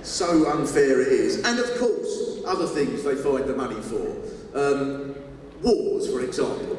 So unfair it is. And of course, other things they find the money for. Wars, for example.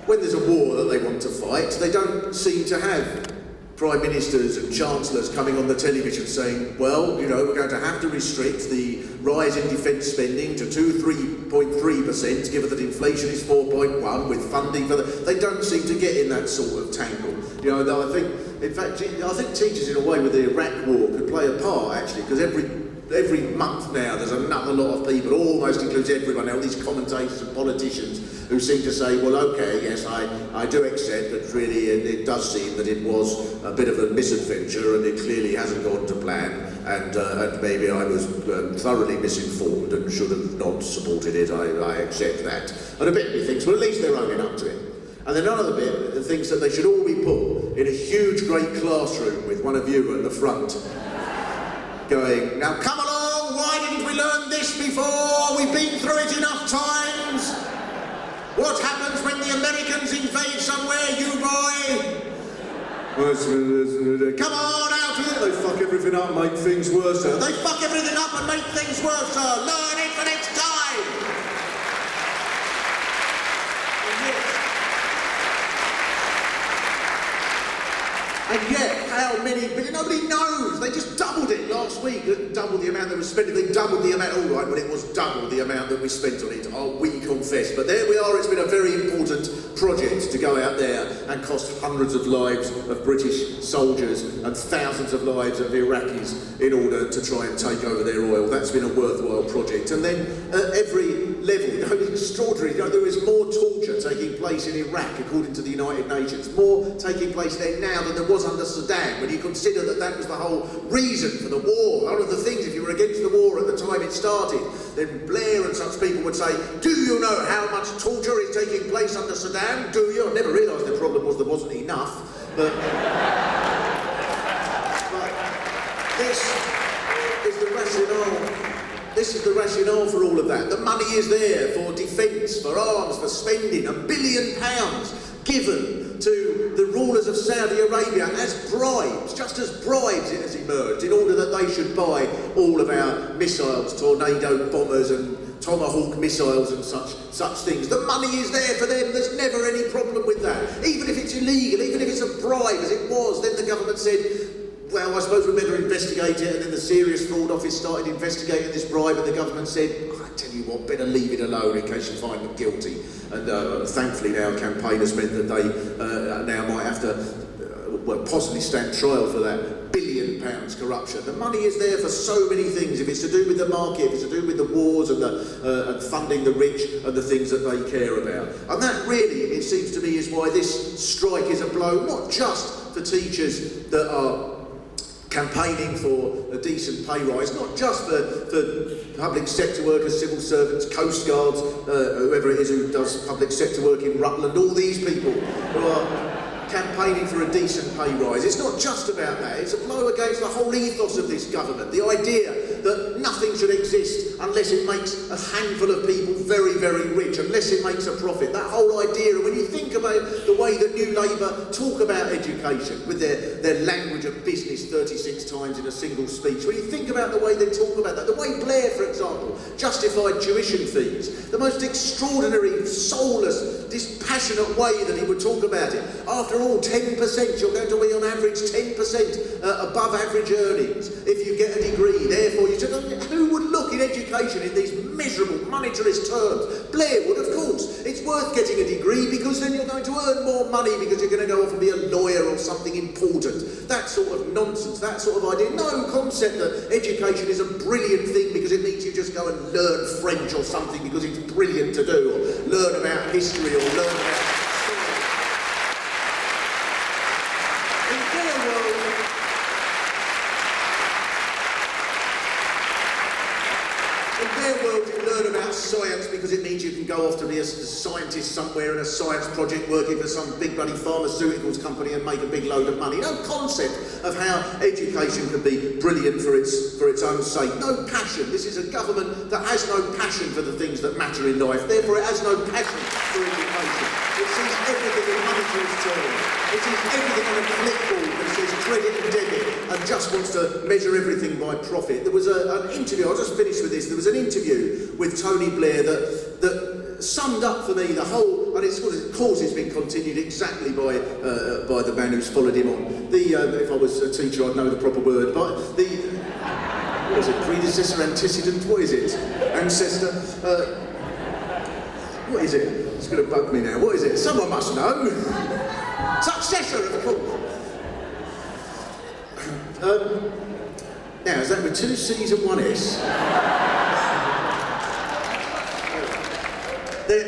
When there's a war that they want to fight, they don't seem to have prime ministers and chancellors coming on the television saying, well, you know, we're going to have to restrict the rise in defence spending to 3.3%, given that inflation is 4.1, with funding for that. They don't seem to get in that sort of tangle. You know, I think, in fact, I think teachers in a way with the Iraq war could play a part, actually, because every month now there's another lot of people, almost includes everyone now, all these commentators and politicians who seem to say, well, okay, yes, I do accept that really it does seem that it was a bit of a misadventure and it clearly hasn't gone to plan, and maybe I was thoroughly misinformed and should have not supported it. I accept that. And a bit of me thinks, well, at least they're owning up to it. And then another bit thinks that they should all be put in a huge, great classroom with one of you at the front, going, now come along, why didn't we learn this before? We've been through it enough times. What happens when the Americans invade somewhere, you boy? Come on, out with it. They fuck everything up and make things worse, sir. They fuck everything up and make things worse, sir. Learn it for next time. And yet, how many billion? Nobody knows. They just doubled it last week. Doubled the amount that was spent. They doubled the amount. All right, well, it was double the amount that we spent on it. We confess. But there we are. It's been a very important project to go out there and cost hundreds of lives of British soldiers and thousands of lives of Iraqis in order to try and take over their oil. That's been a worthwhile project. And then at every level, you know, it's extraordinary. You know, there is more torture taking place in Iraq, according to the United Nations. More taking place there now than there was under Saddam, when you consider that that was the whole reason for the war. One of the things, if you were against the war at the time it started, then Blair and such people would say, do you know how much torture is taking place under Saddam? Do you? I never realised the problem was there wasn't enough. But this is the rationale. This is the rationale for all of that. The money is there for defence, for arms, for spending. £1 billion given to the rulers of Saudi Arabia as bribes, just as bribes it has emerged, in order that they should buy all of our missiles, tornado bombers and Tomahawk missiles and such things. The money is there for them. There's never any problem with that. Even if it's illegal, even if it's a bribe, as it was, then the government said, well, I suppose we better investigate it, and then the Serious Fraud Office started investigating this bribe, and the government said, I tell you what, better leave it alone in case you find them guilty. And thankfully now campaigners meant that they now might have to possibly stand trial for that £1 billion corruption. The money is there for so many things. If it's to do with the market, if it's to do with the wars and and funding the rich and the things that they care about. And that really, it seems to me, is why this strike is a blow, not just for teachers that are campaigning for a decent pay rise, not just for public sector workers, civil servants, coast guards, whoever it is who does public sector work in Rutland, all these people who are campaigning for a decent pay rise. It's not just about that. It's a blow against the whole ethos of this government. The idea that nothing should exist unless it makes a handful of people very, very rich, unless it makes a profit. That whole idea, and when you think about the way that New Labour talk about education, with their language of business 36 times in a single speech, when you think about the way they talk about that, the way Blair, for example, justified tuition fees, the most extraordinary, soulless, dispassionate way that he would talk about it. After all, 10%, you're going to be on average 10% above average earnings if you get a degree. Therefore, you said, who would look in education in these miserable monetarist terms? Blair would, of course. It's worth getting a degree because then you're going to earn more money because you're going to go off and be a lawyer or something important. That sort of nonsense, that sort of idea. No concept that education is a brilliant thing because it means you just go and learn French or something because it's brilliant to do, or learn about history, or learn about... science because it means you can go off to be a scientist somewhere in a science project working for some big bloody pharmaceuticals company and make a big load of money. No concept of how education can be brilliant for its own sake. No passion. This is a government that has no passion for the things that matter in life. Therefore, it has no passion for education. It sees everything in monetary terms. It sees everything on a clipboard that says credit and debit and and just wants to measure everything by profit. There was an interview, I'll just finish with this, there was an interview with Tony Blair that summed up for me the whole, and of course it's been continued exactly by the man who's followed him on. If I was a teacher I'd know the proper word, but what is it, predecessor, antecedent, what is it? Ancestor, what is it? It's going to bug me now, what is it? Someone must know. Successor, of course. Now, is that with 2 C's and 1 S?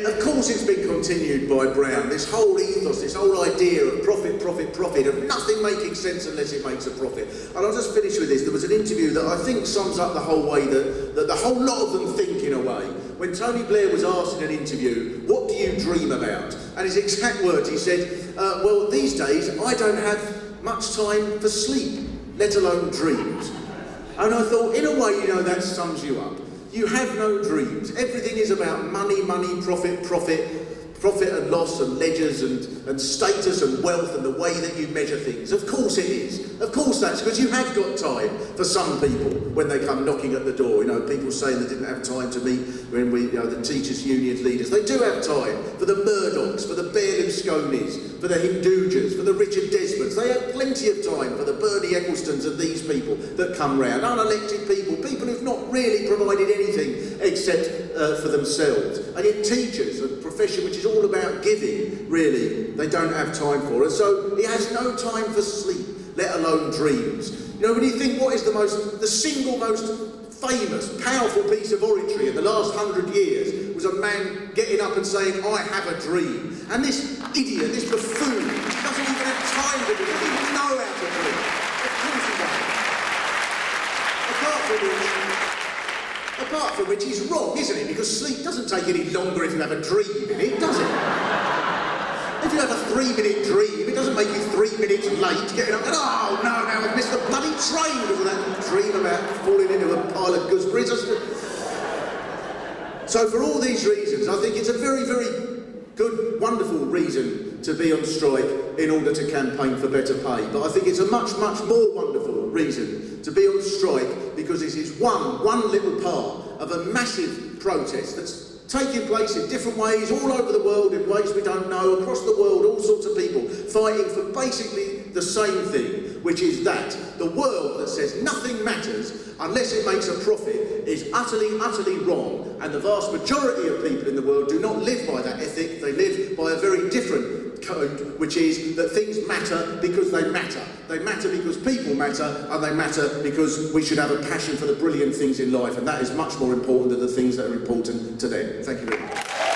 Of course it's been continued by Brown, this whole ethos, this whole idea of profit, profit, profit, of nothing making sense unless it makes a profit. And I'll just finish with this. There was an interview that I think sums up the whole way that the whole lot of them think in a way. When Tony Blair was asked in an interview, what do you dream about? And his exact words, he said, well, these days I don't have much time for sleep, let alone dreams. And I thought, in a way, you know, that sums you up. You have no dreams. Everything is about money, money, profit, profit, profit and loss and ledgers and status and wealth and the way that you measure things. Of course it is. Of course that's because you have got time for some people when they come knocking at the door. You know, people saying they didn't have time to meet when the teachers' union leaders. They do have time for the Murdochs, for the Berlusconis, for the Hindujas, for the Richard Desmonds. They have plenty of time for the Bernie Ecclestons and these people that come round. Unelected people, people who've not really provided anything except for themselves. And yet teachers, a profession which is all about giving, really, they don't have time for it. So he has no time for sleep, let alone dreams. You know, when you think what is the single most famous, powerful piece of oratory in the last 100 years was a man getting up and saying, I have a dream. And this idiot, this buffoon, doesn't even have time to do it, doesn't even know how to dream. Of course he doesn't. Apart from which he's wrong, isn't he? Because sleep doesn't take any longer if you have a dream in it, does it? If you have a 3-minute dream, it doesn't make you 3 minutes late getting up and, oh no, now I've missed the bloody train because of that dream about falling into a pile of gooseberries. So for all these reasons, I think it's a very, very good, wonderful reason to be on strike in order to campaign for better pay. But I think it's a much, much more wonderful reason to be on strike because this is one little part of a massive protest that's taking place in different ways all over the world, in ways we don't know, across the world, all sorts of people fighting for basically the same thing, which is that the world that says nothing matters unless it makes a profit is utterly, utterly wrong, and the vast majority of people in the world do not live by that ethic. They live by a very different code, which is that things matter because they matter. They matter because people matter, and they matter because we should have a passion for the brilliant things in life, and that is much more important than the things that are important to them. Thank you very much.